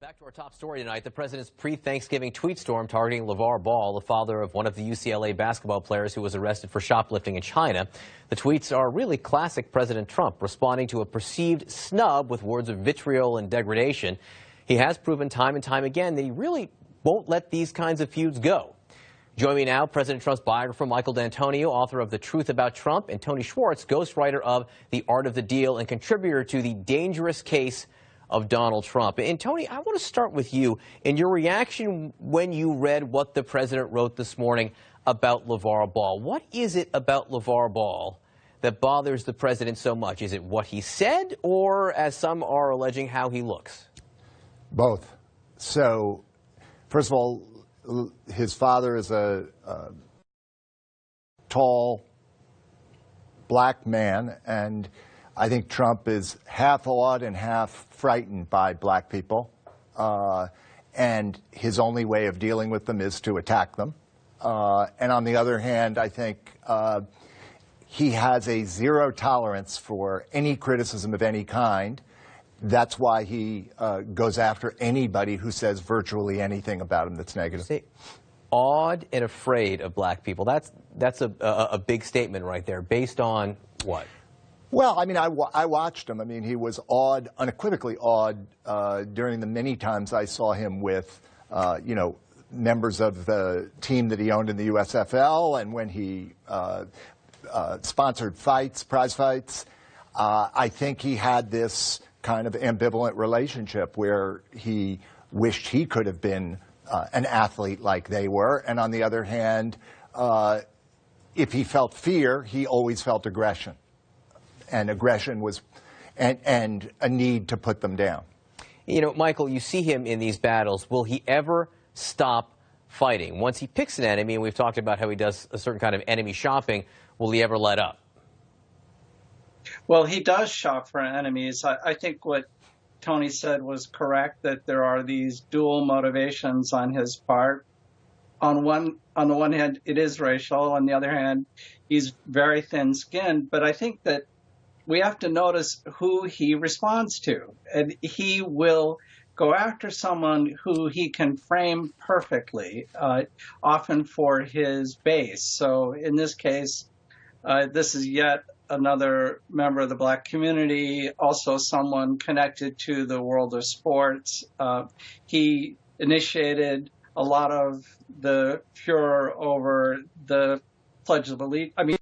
Back to our top story tonight, the president's pre-Thanksgiving tweet storm targeting LeVar Ball, the father of one of the UCLA basketball players who was arrested for shoplifting in China. The tweets are really classic President Trump, responding to a perceived snub with words of vitriol and degradation. He has proven time and time again that he really won't let these kinds of feuds go. Join me now, President Trump's biographer, Michael D'Antonio, author of The Truth About Trump, and Tony Schwartz, ghostwriter of The Art of the Deal and contributor to The Dangerous Case of Donald Trump. And Tony, I want to start with you in your reaction when you read what the president wrote this morning about LeVar Ball. What is it about LeVar Ball that bothers the president so much? Is it what he said, or, as some are alleging, how he looks? Both. So, first of all, his father is a tall, black man, and I think Trump is half awed and half frightened by black people, and his only way of dealing with them is to attack them. And on the other hand, I think he has a zero tolerance for any criticism of any kind. That's why he goes after anybody who says virtually anything about him that's negative. Say, awed and afraid of black people. That's a big statement right there. Based on what? Well, I mean, I watched him. I mean, he was awed, unequivocally awed, during the many times I saw him with, you know, members of the team that he owned in the USFL, and when he sponsored fights, prize fights. I think he had this kind of ambivalent relationship where he wished he could have been an athlete like they were, and on the other hand, if he felt fear, he always felt aggression. And aggression was, and a need to put them down. You know, Michael, you see him in these battles. Will he ever stop fighting? Once he picks an enemy, and we've talked about how he does a certain kind of enemy shopping, will he ever let up? Well, he does shop for enemies. I think what Tony said was correct, that there are these dual motivations on his part. On the one hand, it is racial. On the other hand, he's very thin-skinned. But I think that we have to notice who he responds to. And he will go after someone who he can frame perfectly, often for his base. So in this case, this is yet another member of the black community, also someone connected to the world of sports. He initiated a lot of the furor over the Pledge of Allegiance. I mean,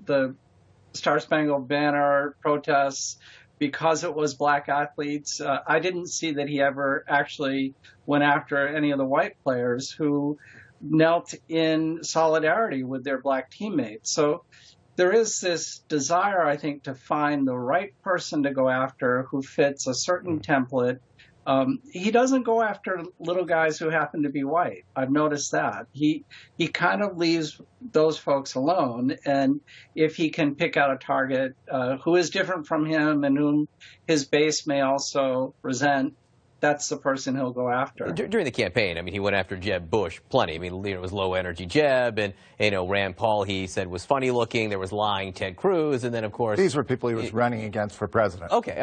the Star-Spangled Banner protests, because it was black athletes. I didn't see that he ever actually went after any of the white players who knelt in solidarity with their black teammates. So there is this desire, I think, to find the right person to go after who fits a certain template. He doesn't go after little guys who happen to be white. I've noticed that. He kind of leaves those folks alone, and if he can pick out a target who is different from him and whom his base may also resent, that's the person he'll go after. During the campaign, I mean, he went after Jeb Bush plenty. I mean, you know, it was low-energy Jeb, and, you know, Rand Paul, he said, was funny-looking. There was lying Ted Cruz, and then, of course... These were people he was running against for president. Okay,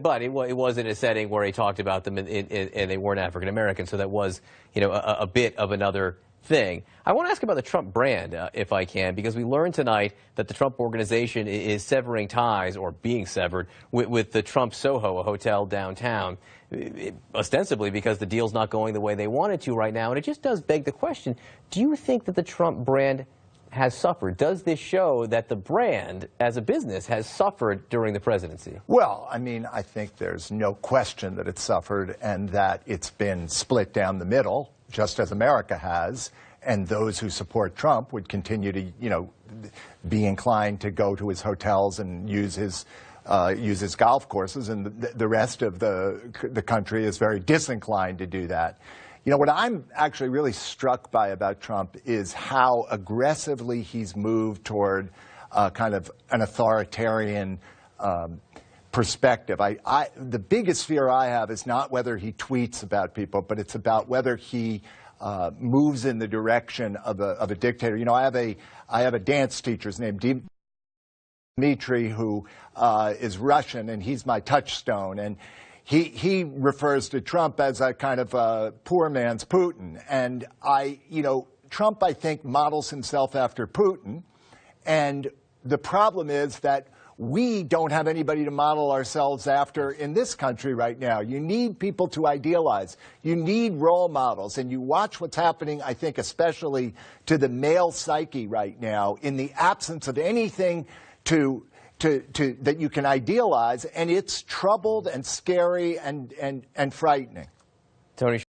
but it was in a setting where he talked about them, and they weren't African-American, so that was, you know, a bit of another thing. I want to ask about the Trump brand, if I can, because we learned tonight that the Trump organization is severing ties, or being severed, with the Trump Soho, a hotel downtown, ostensibly because the deal's not going the way they want it to right now. And it just does beg the question, do you think that the Trump brand has suffered? Does this show that the brand, as a business, has suffered during the presidency? Well, I mean, I think there's no question that it's suffered and that it's been split down the middle, just as America has, and those who support Trump would continue to, you know, be inclined to go to his hotels and use his golf courses, and the rest of the country is very disinclined to do that. You know, what I'm actually really struck by about Trump is how aggressively he's moved toward kind of an authoritarian perspective. The biggest fear I have is not whether he tweets about people, but it's about whether he moves in the direction of a dictator. You know, I have a dance teacher named Dmitry, who is Russian, and he's my touchstone. And he refers to Trump as a kind of a poor man's Putin. And Trump, I think, models himself after Putin. And the problem is that we don't have anybody to model ourselves after in this country right now. You need people to idealize. You need role models. And you watch what's happening, I think, especially to the male psyche right now, in the absence of anything that you can idealize. And it's troubled and scary and frightening. Tony